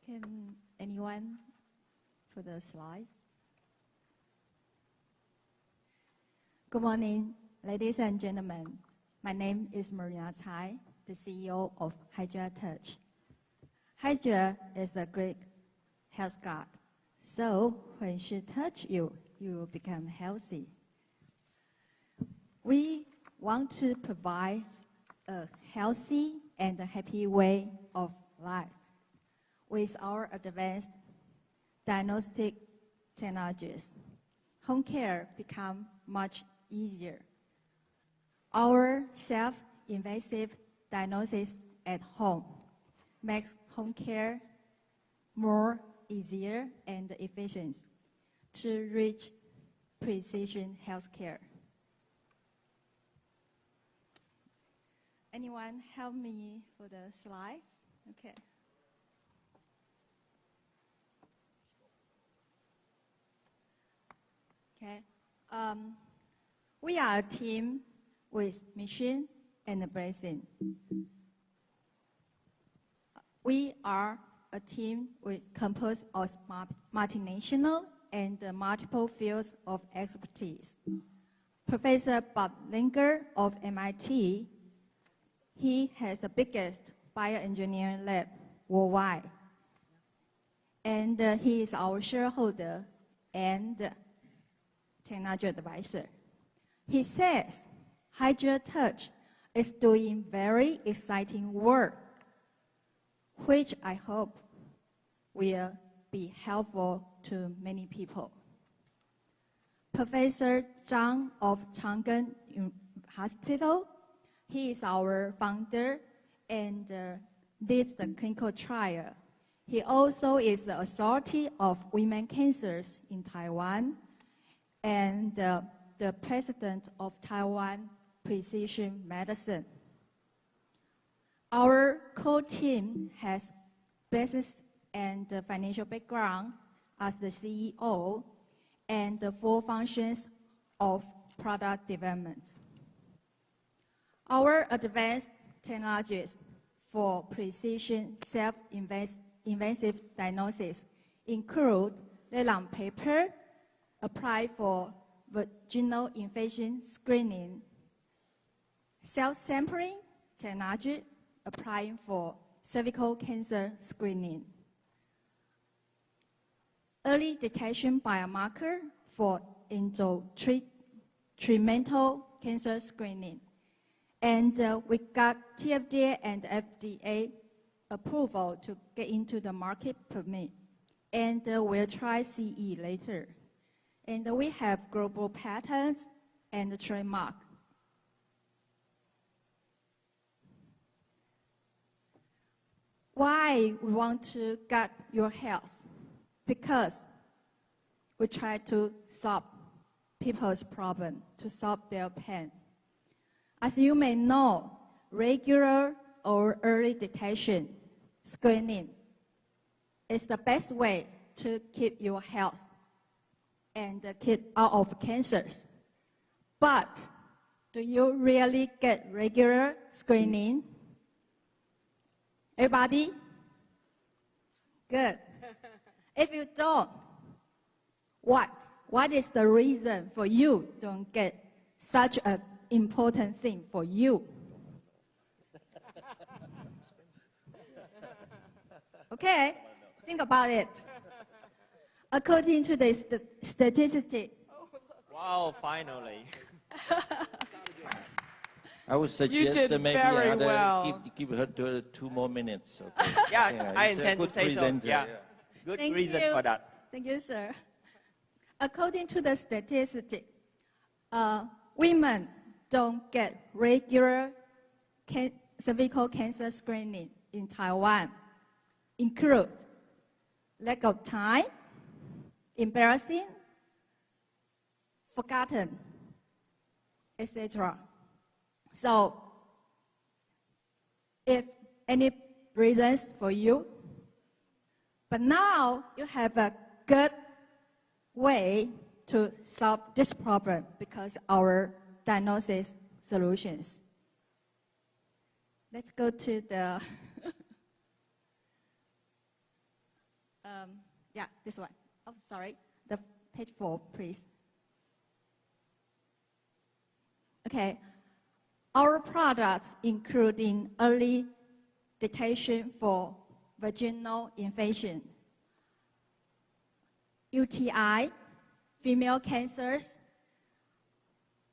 Can anyone put the slides? Good morning, ladies and gentlemen. My name is Marina Cai, the CEO of Hydra Touch. Hydra is a great health guard. So when she touch you, you will become healthy. We want to provide a healthy and a happy way of life. With our advanced diagnostic technologies, home care becomes much easier. Our self-invasive diagnosis at home makes home care more easier and efficient to reach precision healthcare. Anyone help me for the slides? Okay. Okay. We are a team with mission and blessing. We are a team composed of multinational and multiple fields of expertise. Professor Bob Linger of MIT, he has the biggest bioengineering lab worldwide. And he is our shareholder and technology advisor. He says Hydra Touch is doing very exciting work, which I hope will be helpful to many people. Professor Zhang of Chang'an Hospital, he is our founder and leads the clinical trial. He also is the authority of women cancers in Taiwan and the president of Taiwan Precision Medicine. Our core team has business and financial background as the CEO and the full functions of product development. Our advanced technologies for precision self-invasive diagnosis include Lelang paper, applied for vaginal infection screening, self-sampling technology, applying for cervical cancer screening, early detection biomarker for endometrial cancer screening. And we got TFDA and FDA approval to get into the market permit. And we'll try CE later. And we have global patents and trademark. Why we want to get your health? Because we try to solve people's problem, to solve their pain. As you may know, regular or early detection screening is the best way to keep your health and keep out of cancers. But do you really get regular screening? Everybody? Good. If you don't, what is the reason for you don't get such an important thing for you? Okay, think about it. According to the statistic. Wow, finally. I would suggest that maybe give her 2 more minutes. Okay? Yeah, I intend to say so. Yeah. Good Thank reason you. for that. Thank you, sir. According to the statistic, women don't get regular cervical cancer screening in Taiwan, include lack of time, embarrassing, forgotten, etc. So, if any reasons for you, but now you have a good way to solve this problem because our diagnosis solutions. Let's go to the Yeah, this one. Oh, sorry. The page 4, please. Okay. Our products including early detection for vaginal infection, UTI, female cancers,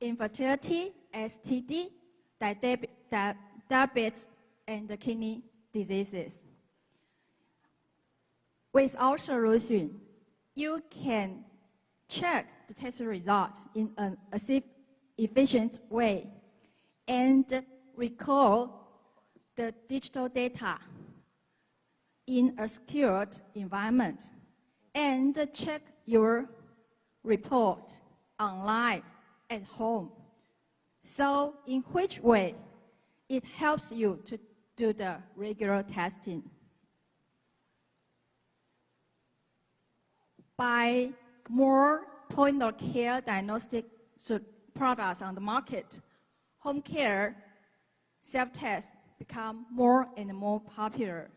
infertility, STD, diabetes, and kidney diseases. With our solution, you can check the test results in an efficient way and record the digital data in a secured environment and check your report online at home. So in which way it helps you to do the regular testing? By more point-of-care diagnostic products on the market, home care self-tests become more and more popular.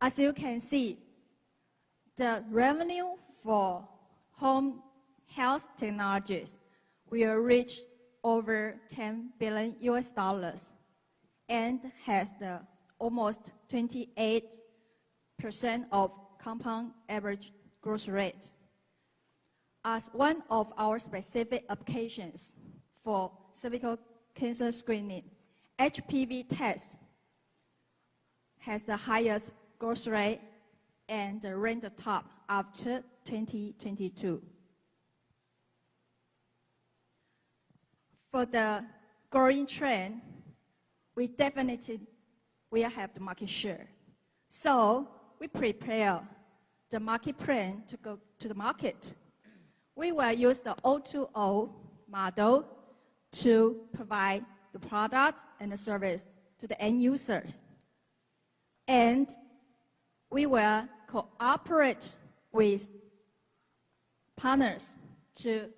As you can see, the revenue for home health technologies will reach over $10 billion and has the almost 28% of compound average growth rate. As one of our specific applications for cervical cancer screening, HPV test has the highest growth rate and ranked top after 2022. For the growing trend, we definitely will have the market share. So we prepare the market plan to go to the market. We will use the O2O model to provide the products and the service to the end users. And we will cooperate with partners to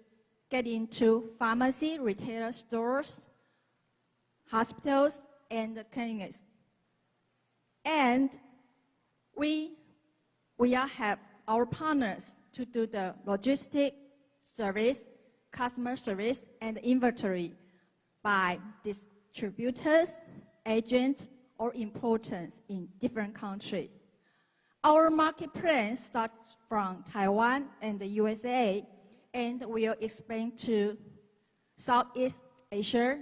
get into pharmacy, retail stores, hospitals, and clinics. And we will have our partners to do the logistic service, customer service, and inventory by distributors, agents, or importers in different countries. Our market plan starts from Taiwan and the USA, and will expand to Southeast Asia,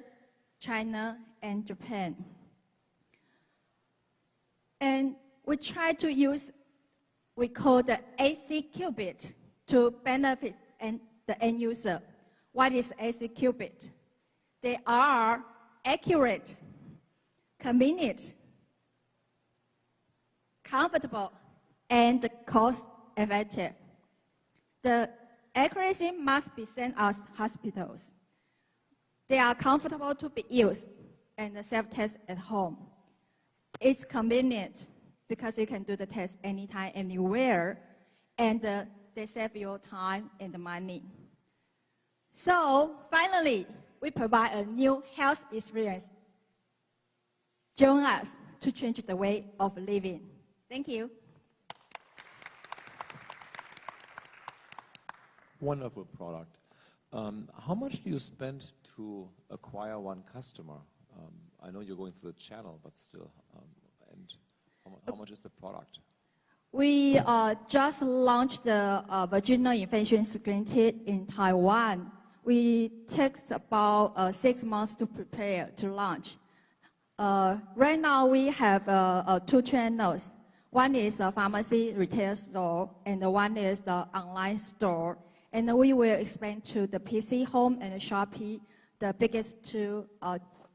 China, and Japan. And we try to use, we call the AC qubit to benefit the end user. What is AC qubit? They are accurate, convenient, comfortable, and cost-effective. The accuracy must be sent as hospitals. They are comfortable to be used and self-test at home. It's convenient because you can do the test anytime, anywhere, and they save your time and money. So finally, we provide a new health experience. Join us to change the way of living. Thank you. Wonderful product. How much do you spend to acquire one customer? I know you're going through the channel, but still, and how much is the product? We just launched the vaginal infection screen kit in Taiwan. We take about 6 months to prepare to launch. Right now we have 2 channels. One is the pharmacy retail store, and one is the online store. And we will expand to the PC Home and Shopee, the biggest 2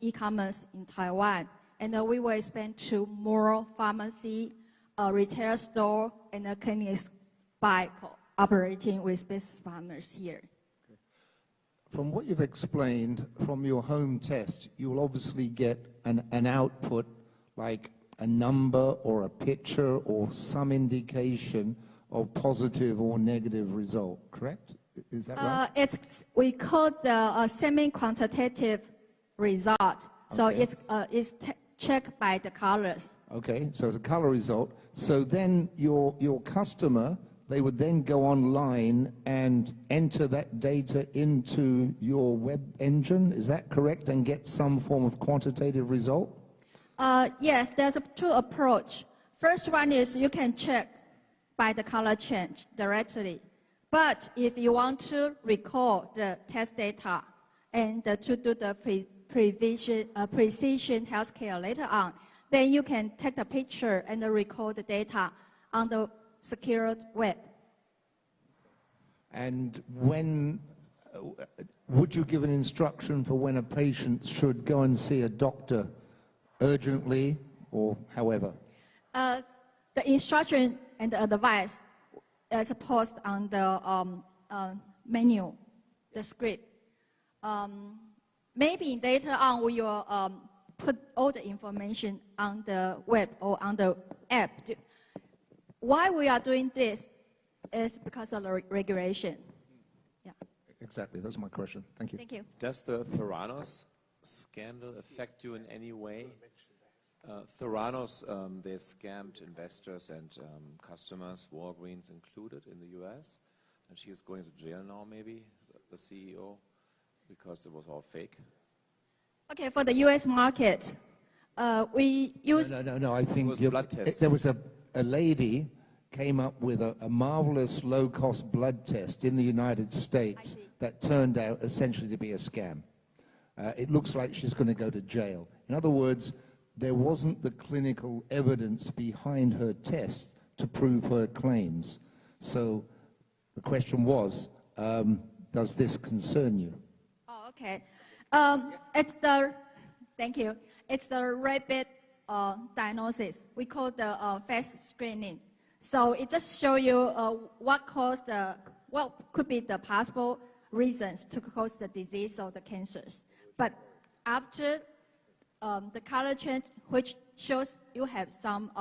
e-commerce in Taiwan. And we will expand to more pharmacy, retail store, and clinics by cooperating with business partners here. Okay. From what you've explained, from your home test, you will obviously get an output like a number or a picture or some indication of positive or negative result, correct? Is that right? We call the semi-quantitative result. So Okay. it's checked by the colors. Okay, so it's a color result. So then your customer, they would then go online and enter that data into your web engine, is that correct, and get some form of quantitative result? Yes, there's two approach. First one is you can check by the color change directly. But if you want to record the test data and to do the precision healthcare later on, then you can take the picture and record the data on the secured web. And when, would you give an instruction for when a patient should go and see a doctor urgently or however? The instruction and the advice is posted on the menu, the script. Maybe later on we will put all the information on the web or on the app. Why we are doing this is because of the regulation. Yeah. Exactly, that's my question. Thank you. Thank you. Does the Theranos scandal affect you in any way? Theranos, they scammed investors and customers, Walgreens included, in the US. And she is going to jail now, maybe, the CEO, because it was all fake. Okay, for the US market, we use... No, I think blood test. There was a lady came up with a marvelous low-cost blood test in the United States that turned out essentially to be a scam. It looks like she's going to go to jail. In other words, there wasn't the clinical evidence behind her test to prove her claims. So the question was, does this concern you? Oh, okay. It's the, thank you. It's the rapid diagnosis. We call the fast screening. So it just shows you what could be the possible reasons to cause the disease or the cancers. But after the color change, which shows you have some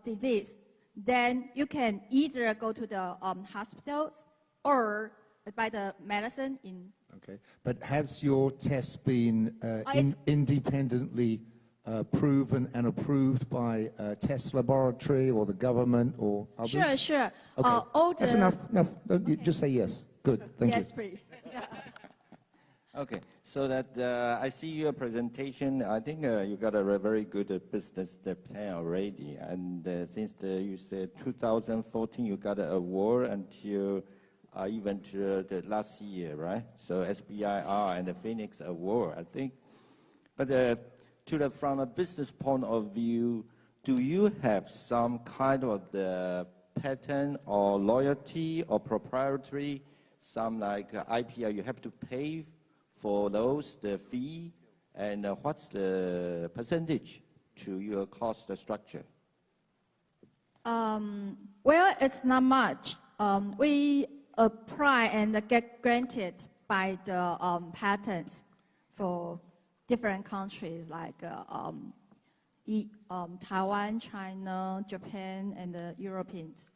disease, then you can either go to the hospitals or buy the medicine in. Okay, but has your test been independently proven and approved by a test laboratory or the government or others? Sure. Okay. That's enough. No, you just say yes. Good, thank you. Yes, please. Okay, so that I see your presentation. I think you got a very good business plan already. And since you said 2014, you got an award until even to the last year, right? So SBIR and the Phoenix Award, I think. But from a business point of view, do you have some kind of the patent or loyalty or proprietary, some like IPR you have to pay for those, the fee, and what's the percentage to your cost structure? Well, it's not much. We apply and get granted by the patents for different countries like Taiwan, China, Japan, and the Europeans.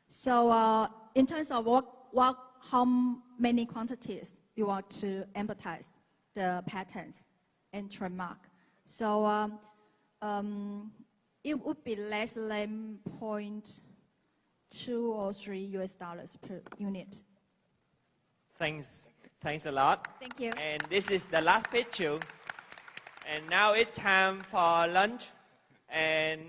So in terms of how many quantities you want to advertise the patents and trademark. So it would be less than 0.2 or 3 US dollars per unit. Thanks a lot. Thank you. And this is the last picture. And now it's time for lunch. And